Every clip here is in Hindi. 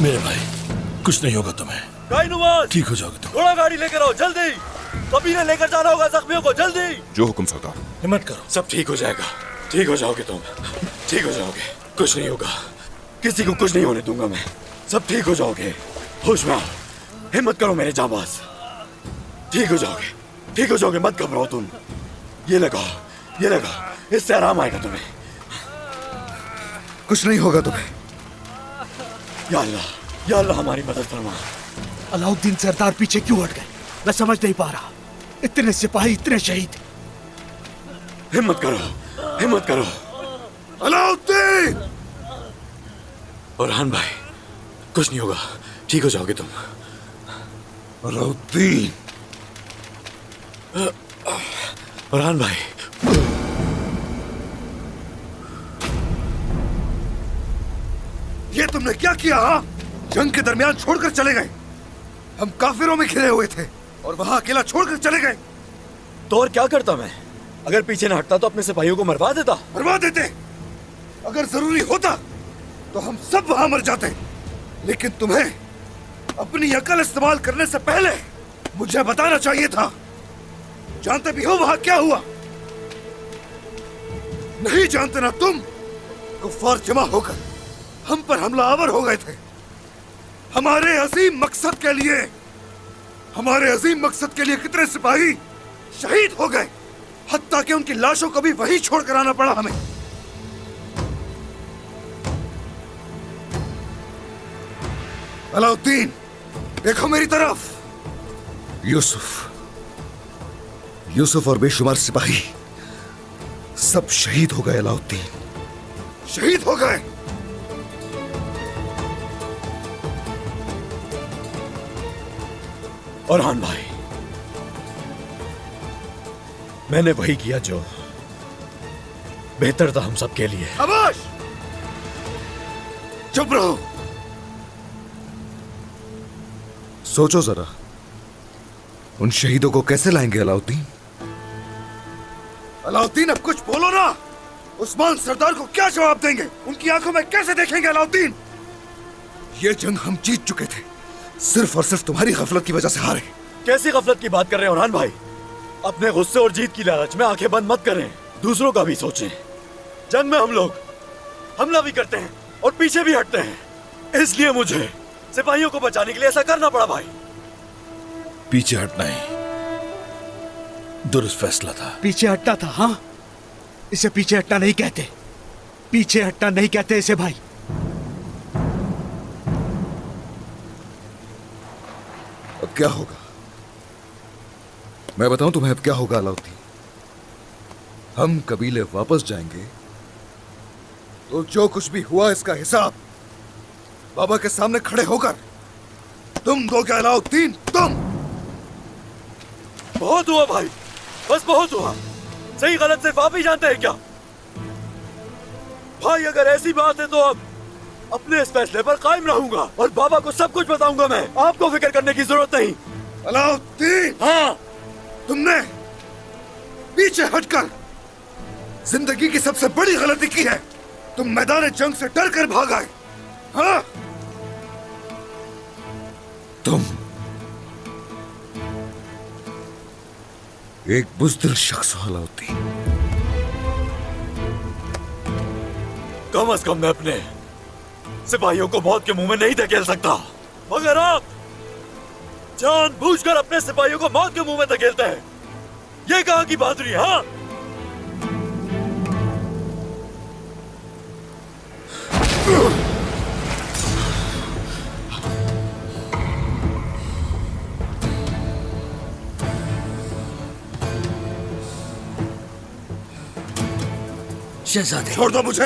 मेरे भाई, कुछ नहीं होगा तुम्हें। ठीक हो जाओगे तुम। थोड़ा गाड़ी लेकर आओ जल्दी। कभी ने लेकर जाना होगा जख्मियों को, जल्दी। जो हुक्म सरकार। हिम्मत करो, सब ठीक हो जाएगा। ठीक हो जाओगे तुम, ठीक हो जाओगे। कुछ नहीं होगा, किसी को कुछ नहीं होने दूंगा मैं। सब ठीक हो जाओगे। होश में आओ, हिम्मत करो मेरे जाबाज। ठीक हो जाओगे, ठीक हो जाओगे, मत घबराओ तुम। ये लगाओ, ये लगाओ, इससे आराम आएगा तुम्हें। कुछ नहीं होगा तुम्हें। या अल्लाह, या अल्लाह हमारी मदद फरमा। अलाउद्दीन सरदार पीछे क्यों हट गए? मैं समझ नहीं पा रहा। इतने सिपाही, इतने शहीद। हिम्मत करो, हिम्मत करो। अलाउद्दीन! बुरहान भाई, कुछ नहीं होगा, ठीक हो जाओगे तुम। अलाउद्दीन! बुरहान भाई, ये तुमने क्या किया? हा? जंग के दरमियान छोड़कर चले गए। हम काफिरों में घिरे हुए थे और वहां अकेला छोड़कर चले गए। तो और क्या करता मैं? अगर पीछे न हटता तो अपने सिपाहियों को मरवा देता। मरवा देते। अगर जरूरी होता तो हम सब वहां मर जाते। लेकिन तुम्हें अपनी अकल इस्तेमाल करने से पहले मुझे बताना चाहिए था। जानते भी हो वहां क्या हुआ? नहीं जानते ना तुम? कुफ्फार जमा होकर हम पर हमलावर हो गए थे। हमारे अजीम मकसद के लिए, हमारे अजीम मकसद के लिए कितने सिपाही शहीद हो गए। हत्ता कि उनकी लाशों को भी वहीं छोड़कर आना पड़ा हमें। अलाउद्दीन, देखो मेरी तरफ। यूसुफ और बेशुमार सिपाही सब शहीद हो गए। अलाउद्दीन, शहीद हो गए। बुरहान भाई, मैंने वही किया जो बेहतर था हम सबके लिए। शाबाश! चुप रहो। सोचो जरा, उन शहीदों को कैसे लाएंगे अलाउद्दीन? अलाउद्दीन, अब कुछ बोलो ना। उस्मान सरदार को क्या जवाब देंगे? उनकी आंखों में कैसे देखेंगे अलाउद्दीन? ये जंग हम जीत चुके थे, सिर्फ और सिर्फ तुम्हारी गफलत की वजह से हारे। कैसी गफलत की बात कर रहे हैं बुरहान भाई? अपने गुस्से और जीत की लालच में आंखें बंद मत करें, दूसरों का भी सोचें। जंग में हम लोग हमला भी करते हैं और पीछे भी हटते हैं। इसलिए मुझे सिपाहियों को बचाने के लिए ऐसा करना पड़ा भाई। पीछे हटना ही दुरुस्त फैसला था। पीछे हटना था? हाँ, इसे पीछे हटना नहीं कहते। पीछे हटना नहीं कहते इसे भाई। अब क्या होगा? मैं बताऊं तुम्हें अब क्या होगा अलाउद्दीन? हम कबीले वापस जाएंगे तो जो कुछ भी हुआ इसका हिसाब बाबा के सामने खड़े होकर तुम दोगे अलाउद्दीन, तुम। बहुत हुआ भाई, बस बहुत हुआ। सही गलत सिर्फ आप ही जानते हैं क्या? भाई अगर ऐसी बात है तो अब अपने इस फैसले पर कायम रहूंगा और बाबा को सब कुछ बताऊंगा मैं। आपको फिक्र करने की जरूरत नहीं। अलाउद्दीन, हाँ, तुमने पीछे हटकर जिंदगी की सबसे बड़ी गलती की है। तुम मैदान जंग से डर कर भाग आए। हाँ? तुम एक बुज़दिल शख्स हो अलाउद्दीन। कम से कम मैं अपने सिपाहियों को मौत के मुंह में नहीं धकेल सकता, मगर आप जानबूझकर अपने सिपाहियों को मौत के मुंह में धकेलते हैं। ये कहां की बहादुरी है? हाँ, शहजादे, छोड़ दो मुझे।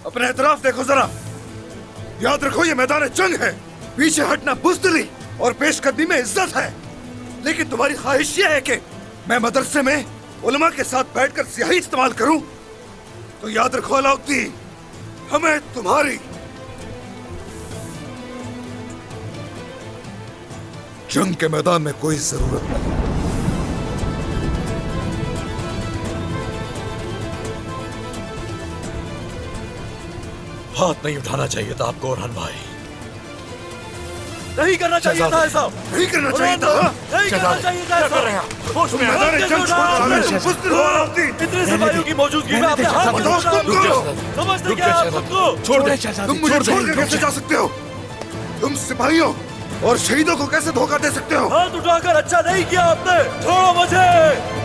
अपने इतराफ देखो जरा। याद रखो ये मैदान जंग है। पीछे हटना बुज़दिली और पेशकदमी में इज्जत है। लेकिन तुम्हारी ख्वाहिश ये है कि मैं मदरसे में उलमा के साथ बैठकर स्याही इस्तेमाल करूं। तो याद रखो अलाउद्दीन, हमें तुम्हारी जंग के मैदान में कोई जरूरत नहीं। हाथ नहीं उठाना चाहिए था आपको बुरहान भाई। नहीं करना चाहिए था ऐसा। नहीं करना चाहिए था हाँ? नहीं करना चाहिए था ऐसा। तुम मैदान जंग छोड़ चले तुम बुज़दिल हो रहा इतने सिपाहियों की मौजूदगी में आपने हाथ बताओ कैसे तुम उठाया? करो समझते क्या आप खुद को? छोड़ दे शहजादी, तुम मुझे छोड़ के कैसे जा सकते हो तुम सिपाहियों और शहीदों को कैसे धोखा दे सकते हो हाथ उठाकर अच्छा नहीं किया आपने। छोड़ो मुझे।